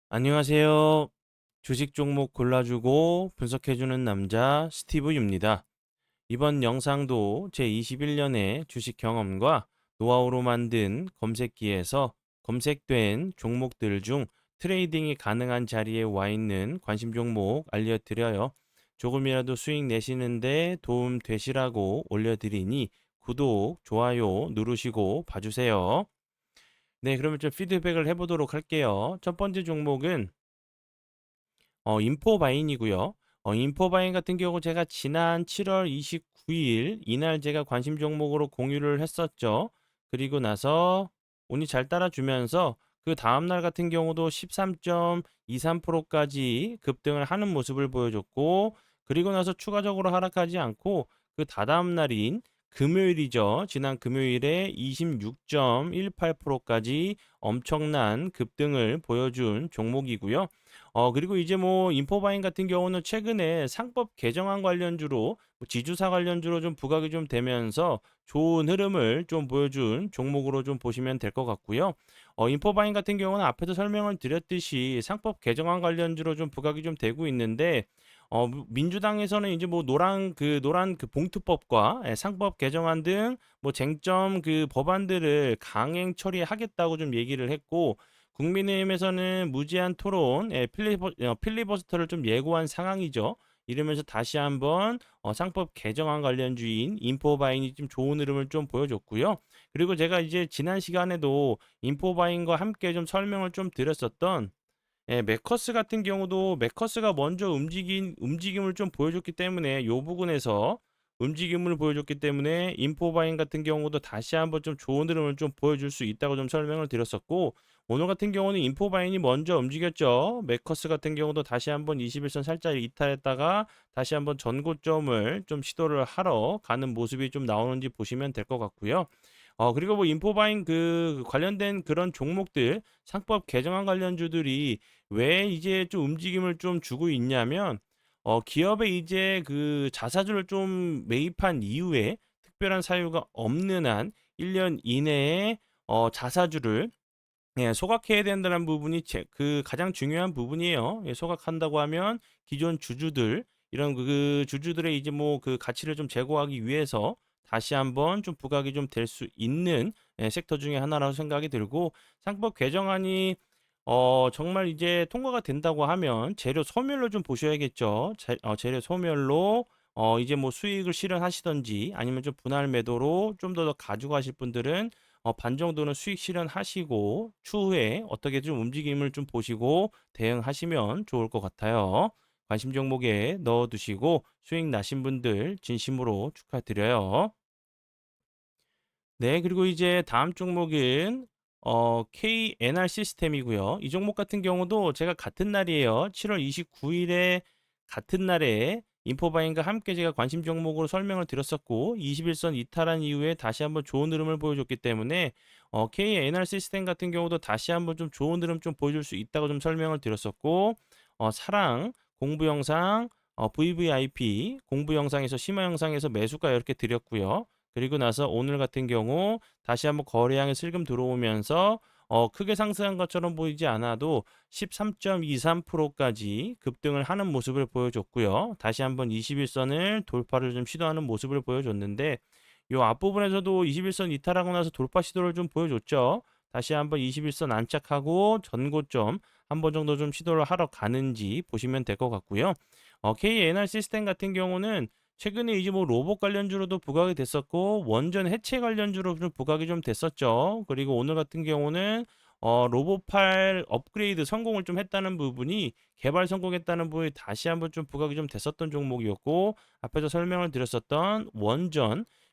안녕하세요. 주식 종목 골라주고 분석해주는 남자 스티브입니다. 이번 영상도 제21년의 주식 경험과 노하우로 만든 검색기에서 검색된 종목들 중 트레이딩이 가능한 자리에 와 있는 관심 종목 알려드려요. 조금이라도 수익 내시는데 도움 되시라고 올려드리니 구독, 좋아요 누르시고 봐주세요. 네, 그러면 좀 피드백을 해보도록 할게요. 첫 번째 종목은 인포바인이고요. 인포바인 같은 경우 제가 지난 7월 29일 이날 제가 관심 종목으로 공유를 했었죠. 그리고 나서 운이 잘 따라주면서 그 다음날 같은 경우도 13.23%까지 급등을 하는 모습을 보여줬고, 그리고 나서 추가적으로 하락하지 않고 그 다다음 날인 금요일이죠. 지난 금요일에 26.18%까지 엄청난 급등을 보여준 종목이고요. 그리고 이제 뭐 인포바인 같은 경우는 최근에 상법 개정안 관련주로 뭐 지주사 관련주로 좀 부각이 좀 되면서 좋은 흐름을 좀 보여준 종목으로 좀 보시면 될 것 같고요. 인포바인 같은 경우는 앞에서 설명을 드렸듯이 상법 개정안 관련주로 좀 부각이 좀 되고 있는데 민주당에서는 이제 뭐 노란 그 봉투법과 상법 개정안 등 뭐 쟁점 그 법안들을 강행 처리하겠다고 좀 얘기를 했고, 국민의힘에서는 무제한 토론, 필리버스터를 좀 예고한 상황이죠. 이러면서 다시 한번 상법 개정안 관련주인 인포바인이 좀 좋은 흐름을 좀 보여줬고요. 그리고 제가 이제 지난 시간에도 인포바인과 함께 좀 설명을 좀 드렸었던 매커스 같은 경우도 매커스가 먼저 움직임을 좀 보여줬기 때문에 이 부분에서 움직임을 보여줬기 때문에 인포바인 같은 경우도 다시 한번 좀 좋은 흐름을 좀 보여줄 수 있다고 좀 설명을 드렸었고, 오늘 같은 경우는 인포바인이 먼저 움직였죠. 매커스 같은 경우도 다시 한번 21선 살짝 이탈했다가 다시 한번 전고점을 좀 시도를 하러 가는 모습이 좀 나오는지 보시면 될 것 같고요. 그리고 뭐 인포바인 그 관련된 그런 종목들, 상법 개정안 관련주들이 왜 이제 좀 움직임을 좀 주고 있냐면, 기업의 이제 그 자사주를 좀 매입한 이후에 특별한 사유가 없는 한 1년 이내에 자사주를 소각해야 된다는 부분이 그 가장 중요한 부분이에요. 소각한다고 하면 기존 주주들, 이런 그 주주들의 이제 뭐 그 가치를 좀 제고하기 위해서 다시 한번 좀 부각이 좀 될 수 있는 섹터 중에 하나라고 생각이 들고, 상법 개정안이 정말 이제 통과가 된다고 하면 재료 소멸로 좀 보셔야겠죠. 재료 소멸로 이제 뭐 수익을 실현하시든지 아니면 좀 분할 매도로 좀 더 가져가실 분들은 반 정도는 수익 실현하시고 추후에 어떻게 좀 움직임을 좀 보시고 대응하시면 좋을 것 같아요. 관심 종목에 넣어두시고 수익 나신 분들 진심으로 축하드려요. 네, 그리고 이제 다음 종목은 KNR 시스템이고요. 이 종목 같은 경우도 제가 같은 날이에요. 7월 29일에 같은 날에 인포바인과 함께 제가 관심 종목으로 설명을 드렸었고, 21선 이탈한 이후에 다시 한번 좋은 흐름을 보여줬기 때문에 KNR 시스템 같은 경우도 다시 한번 좀 좋은 흐름 좀 보여줄 수 있다고 좀 설명을 드렸었고, 사랑 공부 영상, VVIP 공부 영상에서 심화 영상에서 매수가 이렇게 드렸고요. 그리고 나서 오늘 같은 경우 다시 한번 거래량이 슬금 들어오면서 크게 상승한 것처럼 보이지 않아도 13.23%까지 급등을 하는 모습을 보여줬고요. 다시 한번 21선을 돌파를 좀 시도하는 모습을 보여줬는데, 요 앞부분에서도 21선 이탈하고 나서 돌파 시도를 좀 보여줬죠. 다시 한번 21선 안착하고 전고점 한 번 정도 좀 시도를 하러 가는지 보시면 될 것 같고요. KNR 시스템 같은 경우는 최근에 이제 뭐 로봇 관련주로도 부각이 됐었고 원전 해체 관련주로 좀 부각이 좀 됐었죠. 그리고 오늘 같은 경우는 로봇8 업그레이드 성공을 좀 했다는 부분이, 개발 성공했다는 부분이 다시 한번 좀 부각이 좀 됐었던 종목이었고, 앞에서 설명을 드렸었던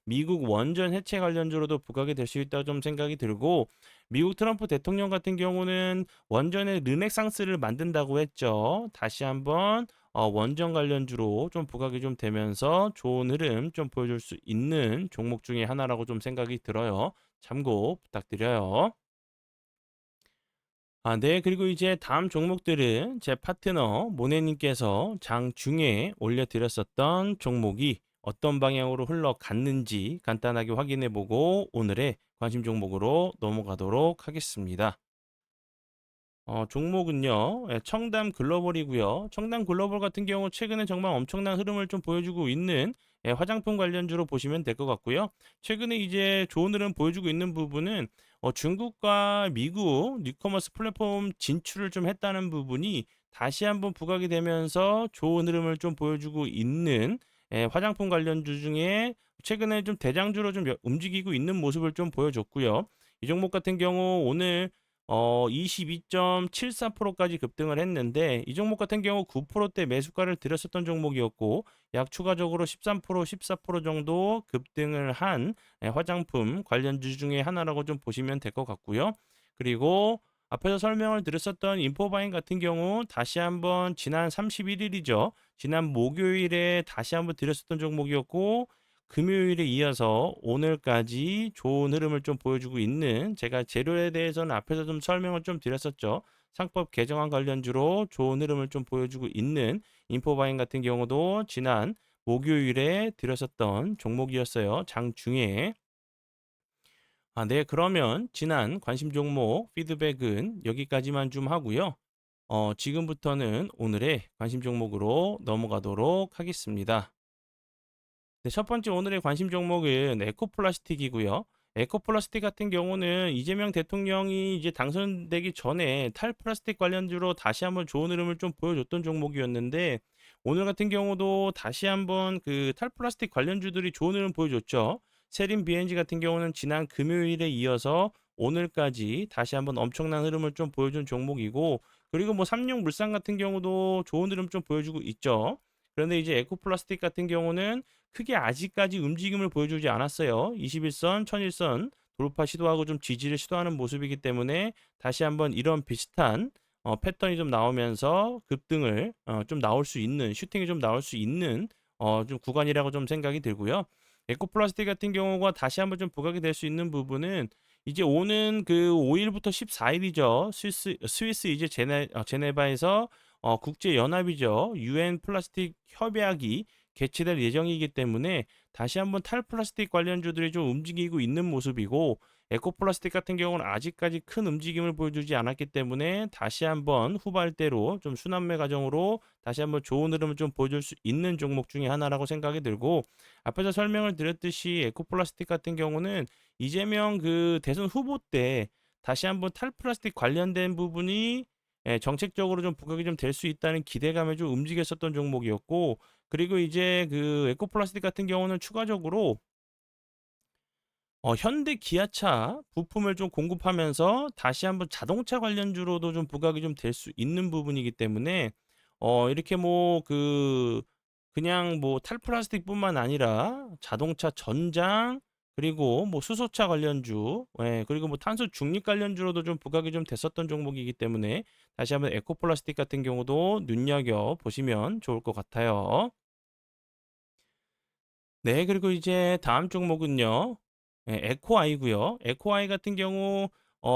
미국 원전 해체 관련주로도 부각이 될 수 있다고 좀 생각이 들고, 미국 트럼프 대통령 같은 경우는 원전의 르네상스를 만든다고 했죠. 다시 한번 원전 관련주로 좀 부각이 좀 되면서 좋은 흐름 좀 보여줄 수 있는 종목 중에 하나라고 좀 생각이 들어요. 참고 부탁드려요. 네. 그리고 이제 다음 종목들은 제 파트너 모네님께서 장중에 올려드렸었던 종목이 어떤 방향으로 흘러갔는지 간단하게 확인해 보고 오늘의 관심 종목으로 넘어가도록 하겠습니다. 종목은요. 예, 청담 글로벌이고요. 청담 글로벌 같은 경우 최근에 정말 엄청난 흐름을 좀 보여주고 있는 예, 화장품 관련주로 보시면 될 것 같고요. 최근에 이제 좋은 흐름 보여주고 있는 부분은 중국과 미국 뉴커머스 플랫폼 진출을 좀 했다는 부분이 다시 한번 부각이 되면서 좋은 흐름을 좀 보여주고 있는 예, 화장품 관련주 중에 최근에 좀 대장주로 좀 움직이고 있는 모습을 좀 보여줬고요. 이 종목 같은 경우 오늘 22.74%까지 급등을 했는데 이 종목 같은 경우 9%대 매수가를 들였었던 종목이었고 약 추가적으로 13%, 14% 정도 급등을 한 화장품 관련주 중에 하나라고 좀 보시면 될 것 같고요. 그리고 앞에서 설명을 드렸었던 인포바인 같은 경우 다시 한번 지난 31일이죠. 지난 목요일에 다시 한번 드렸었던 종목이었고 금요일에 이어서 오늘까지 좋은 흐름을 좀 보여주고 있는 제가 재료에 대해서는 앞에서 좀 설명을 좀 드렸었죠. 상법 개정안 관련주로 좋은 흐름을 좀 보여주고 있는 인포바인 같은 경우도 지난 목요일에 드렸었던 종목이었어요. 장중에. 네, 그러면 지난 관심 종목 피드백은 여기까지만 좀 하고요. 지금부터는 오늘의 관심 종목으로 넘어가도록 하겠습니다. 네, 첫 번째 오늘의 관심 종목은 에코플라스틱이고요. 에코플라스틱 같은 경우는 이재명 대통령이 이제 당선되기 전에 탈플라스틱 관련주로 다시 한번 좋은 흐름을 좀 보여줬던 종목이었는데 오늘 같은 경우도 다시 한번 그 탈플라스틱 관련주들이 좋은 흐름 보여줬죠. 세린 BNG 같은 경우는 지난 금요일에 이어서 오늘까지 다시 한번 엄청난 흐름을 좀 보여준 종목이고 그리고 뭐 삼육물산 같은 경우도 좋은 흐름 좀 보여주고 있죠. 그런데 이제 에코플라스틱 같은 경우는 크게 아직까지 움직임을 보여주지 않았어요. 21선, 1001선 돌파 시도하고 좀 지지를 시도하는 모습이기 때문에 다시 한번 이런 비슷한 패턴이 좀 나오면서 급등을 좀 나올 수 있는 슈팅이 좀 나올 수 있는 좀 구간이라고 좀 생각이 들고요. 에코플라스틱 같은 경우가 다시 한번 좀 부각이 될 수 있는 부분은 이제 오는 그 5일부터 14일이죠. 스위스 이제 제네바에서 국제 연합이죠. 유엔 플라스틱 협약이 개최될 예정이기 때문에 다시 한번 탈플라스틱 관련주들이 좀 움직이고 있는 모습이고 에코플라스틱 같은 경우는 아직까지 큰 움직임을 보여주지 않았기 때문에 다시 한번 후발대로 좀 순환매 과정으로 다시 한번 좋은 흐름을 좀 보여줄 수 있는 종목 중에 하나라고 생각이 들고 앞에서 설명을 드렸듯이 에코플라스틱 같은 경우는 이재명 그 대선 후보 때 다시 한번 탈플라스틱 관련된 부분이 정책적으로 좀 부각이 좀 될 수 있다는 기대감에 좀 움직였었던 종목이었고 그리고 이제 그 에코플라스틱 같은 경우는 추가적으로 현대 기아차 부품을 좀 공급하면서 다시 한번 자동차 관련주로도 좀 부각이 좀 될 수 있는 부분이기 때문에 이렇게 뭐 그냥 뭐 탈플라스틱뿐만 아니라 자동차 전장 그리고 뭐 수소차 관련주 예, 그리고 뭐 탄소 중립 관련주로도 좀 부각이 좀 됐었던 종목이기 때문에 다시 한번 에코플라스틱 같은 경우도 눈여겨 보시면 좋을 것 같아요. 네, 그리고 이제 다음 종목은요. 에코아이고요. 에코아이 같은 경우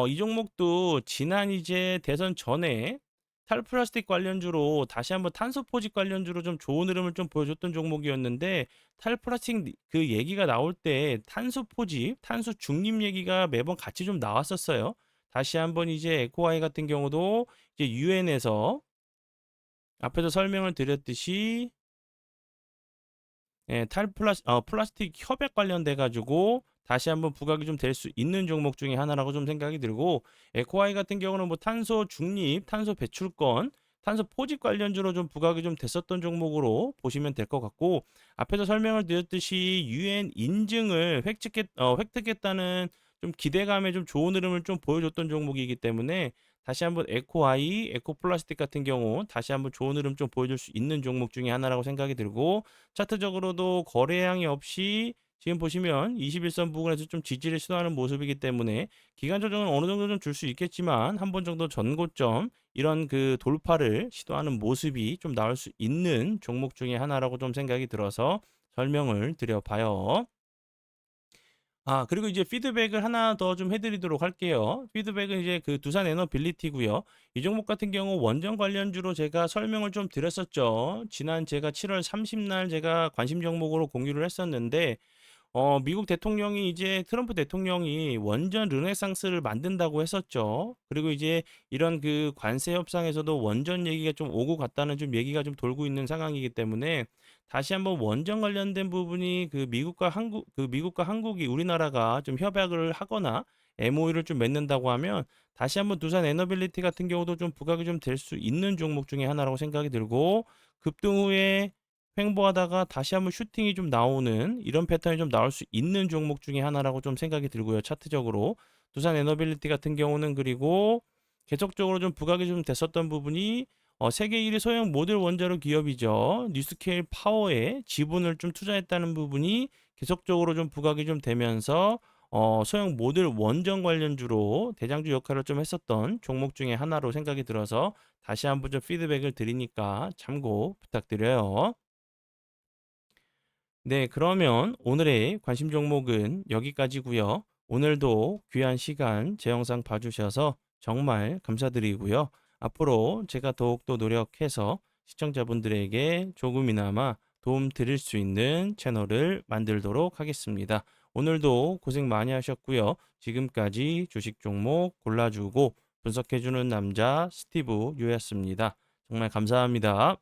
이 종목도 지난 이제 대선 전에 탈플라스틱 관련주로 다시 한번 탄소 포집 관련주로 좀 좋은 흐름을 좀 보여줬던 종목이었는데 탈플라스틱 그 얘기가 나올 때 탄소 포집, 탄소 중립 얘기가 매번 같이 좀 나왔었어요. 다시 한번 이제 에코아이 같은 경우도 이제 유엔에서 앞에서 설명을 드렸듯이 플라스틱 협약 관련돼 가지고 다시 한번 부각이 좀 될 수 있는 종목 중에 하나라고 좀 생각이 들고 에코아이 같은 경우는 뭐 탄소 중립, 탄소 배출권, 탄소 포집 관련주로 좀 부각이 좀 됐었던 종목으로 보시면 될 것 같고 앞에서 설명을 드렸듯이 유엔 인증을 획득했다는 좀 기대감에 좀 좋은 흐름을 좀 보여줬던 종목이기 때문에 다시 한번 에코아이, 에코플라스틱 같은 경우 다시 한번 좋은 흐름 좀 보여줄 수 있는 종목 중에 하나라고 생각이 들고 차트적으로도 거래량이 없이 지금 보시면 21선 부근에서 좀 지지를 시도하는 모습이기 때문에 기간 조정은 어느 정도 좀 줄 수 있겠지만 한 번 정도 전고점 이런 그 돌파를 시도하는 모습이 좀 나올 수 있는 종목 중에 하나라고 좀 생각이 들어서 설명을 드려봐요. 그리고 이제 피드백을 하나 더 좀 해드리도록 할게요. 피드백은 이제 그 두산 에너빌리티고요. 이 종목 같은 경우 원전 관련주로 제가 설명을 좀 드렸었죠. 지난 제가 7월 30날 제가 관심 종목으로 공유를 했었는데 미국 대통령이 이제 트럼프 대통령이 원전 르네상스를 만든다고 했었죠. 그리고 이제 이런 그 관세 협상에서도 원전 얘기가 좀 오고 갔다는 좀 얘기가 좀 돌고 있는 상황이기 때문에 다시 한번 원전 관련된 부분이 미국과 한국이 우리나라가 좀 협약을 하거나 MOU를 좀 맺는다고 하면 다시 한번 두산 에너빌리티 같은 경우도 좀 부각이 좀 될 수 있는 종목 중에 하나라고 생각이 들고 급등 후에 횡보하다가 다시 한번 슈팅이 좀 나오는 이런 패턴이 좀 나올 수 있는 종목 중에 하나라고 좀 생각이 들고요. 차트적으로. 두산 에너빌리티 같은 경우는 그리고 계속적으로 좀 부각이 좀 됐었던 부분이 세계 1위 소형 모듈 원자로 기업이죠. 뉴스케일 파워에 지분을 좀 투자했다는 부분이 계속적으로 좀 부각이 좀 되면서 소형 모듈 원전 관련주로 대장주 역할을 좀 했었던 종목 중에 하나로 생각이 들어서 다시 한번 좀 피드백을 드리니까 참고 부탁드려요. 네, 그러면 오늘의 관심 종목은 여기까지고요. 오늘도 귀한 시간 제 영상 봐주셔서 정말 감사드리고요. 앞으로 제가 더욱더 노력해서 시청자분들에게 조금이나마 도움 드릴 수 있는 채널을 만들도록 하겠습니다. 오늘도 고생 많이 하셨고요. 지금까지 주식 종목 골라주고 분석해주는 남자 스티브 유였습니다. 정말 감사합니다.